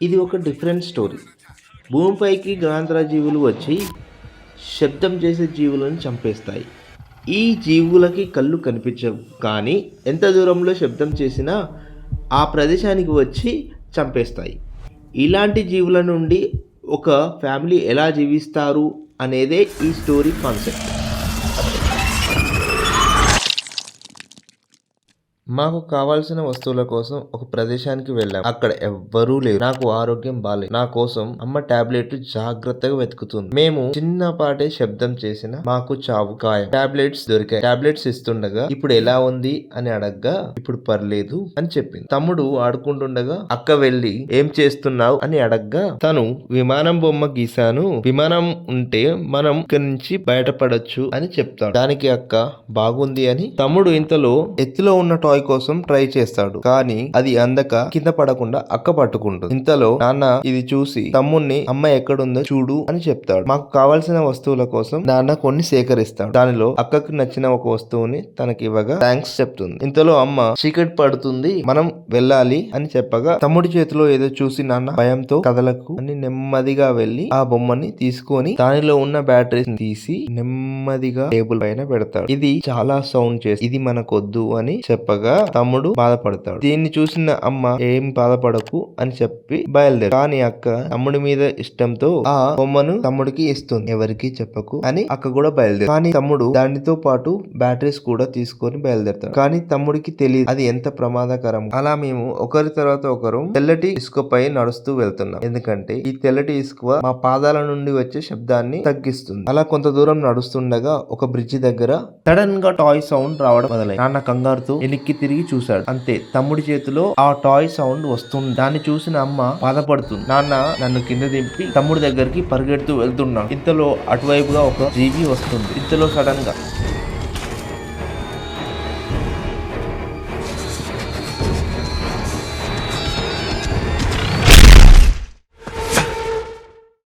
ఇది ఒక different story. భూమిపైకి గణాంతర జీవులు వచ్చి శబ్దం చేసే జీవులను చంపేస్తాయి. ఈ జీవులకి కళ్ళు కనిపించవు, కానీ ఎంత దూరంలో శబ్దం చేసినా ఆ ప్రదేశానికి వచ్చి చంపేస్తాయి. ఇలాంటి జీవుల నుండి ఒక ఫ్యామిలీ ఎలా జీవిస్తారు అనేదే ఈ స్టోరీ కాన్సెప్ట్. మాకు కావాల్సిన వస్తువుల కోసం ఒక ప్రదేశానికి వెళ్ళాం. అక్కడ ఎవ్వరూ లేరు. నాకు ఆరోగ్యం బాలేదు. నా కోసం అమ్మ టాబ్లెట్లు జాగ్రత్తగా వెతుకుతుంది. మేము చిన్నపాటే శబ్దం చేసిన మాకు చావు ఖాయం. టాబ్లెట్స్ దొరికాయి. టాబ్లెట్స్ ఇస్తుండగా ఇప్పుడు ఎలా ఉంది అని అడగ్గా ఇప్పుడు పర్లేదు అని చెప్పింది. తమ్ముడు ఆడుకుంటుండగా అక్క వెళ్ళి ఏం చేస్తున్నావు అని అడగ్గా తను విమానం బొమ్మ గీశాను, విమానం ఉంటే మనం ఇక్కడి నుంచి బయటపడొచ్చు అని చెప్తాడు. దానికి అక్క బాగుంది అని. తమ్ముడు ఇంతలో ఎత్తులో ఉన్న టాయ్ కోసం ట్రై చేస్తాడు, కానీ అది అందక కింద పడకుండా అక్క పట్టుకుంటుంది. ఇంతలో నాన్న ఇది చూసి తమ్ముణ్ణి అమ్మ ఎక్కడుందో చూడు అని చెప్తాడు. మాకు కావాల్సిన వస్తువుల కోసం నాన్న కొన్ని సేకరిస్తాడు. దానిలో అక్కకు నచ్చిన ఒక వస్తువుని తనకి ఇవ్వగా థ్యాంక్స్ చెప్తుంది. ఇంతలో అమ్మ చీకటి పడుతుంది, మనం వెళ్ళాలి అని చెప్పగా తమ్ముడి చేతిలో ఏదో చూసి నాన్న భయంతో కదలకు అని నెమ్మదిగా వెళ్లి ఆ బొమ్మని తీసుకొని దానిలో ఉన్న బ్యాటరీస్ తీసి నెమ్మదిగా టేబుల్ పైన పెడతాడు. ఇది చాలా సౌండ్ చేసి ఇది మనకొద్దు అని చెప్పగా తమ్ముడు బాధపడతాడు. దీన్ని చూసిన అమ్మ ఏం బాధపడకు అని చెప్పి బయలుదేరు. కానీ అక్క తమ్ముడి మీద ఇష్టంతో ఆ బొమ్మను తమ్ముడికి ఇస్తుంది. ఎవరికి చెప్పకు అని అక్క కూడా బయలుదేరు. కానీ తమ్ముడు దానితో పాటు బ్యాటరీస్ కూడా తీసుకొని బయలుదేరుతాడు. కానీ తమ్ముడికి తెలియదు అది ఎంత ప్రమాదకరం. అలా మేము ఒకరి తర్వాత ఒకరు తెల్లటి ఇసుకపై నడుస్తూ వెళ్తున్నాం. ఎందుకంటే ఈ తెల్లటి ఇసుక మా పాదాల నుండి వచ్చే శబ్దాన్ని తగ్గిస్తుంది. అలా కొంత దూరం నడుస్తుండగా ఒక బ్రిడ్జి దగ్గర సడన్ గా టాయ్ సౌండ్ రావడం మొదలైంది. నాన్న కంగారుతో వెనక్కి తిరిగి చూశాడు. అంతే, తమ్ముడి చేతిలో ఆ టాయ్ సౌండ్ వస్తుంది. దాన్ని చూసిన అమ్మ బాధపడుతుంది. నాన్న నన్ను కింద దింపి తమ్ముడి దగ్గరికి పరిగెడుతూ వెళ్తున్నాడు. ఇంతలో అటువైపుగా ఒక జీవి వస్తుంది. ఇంతలో సడన్ గా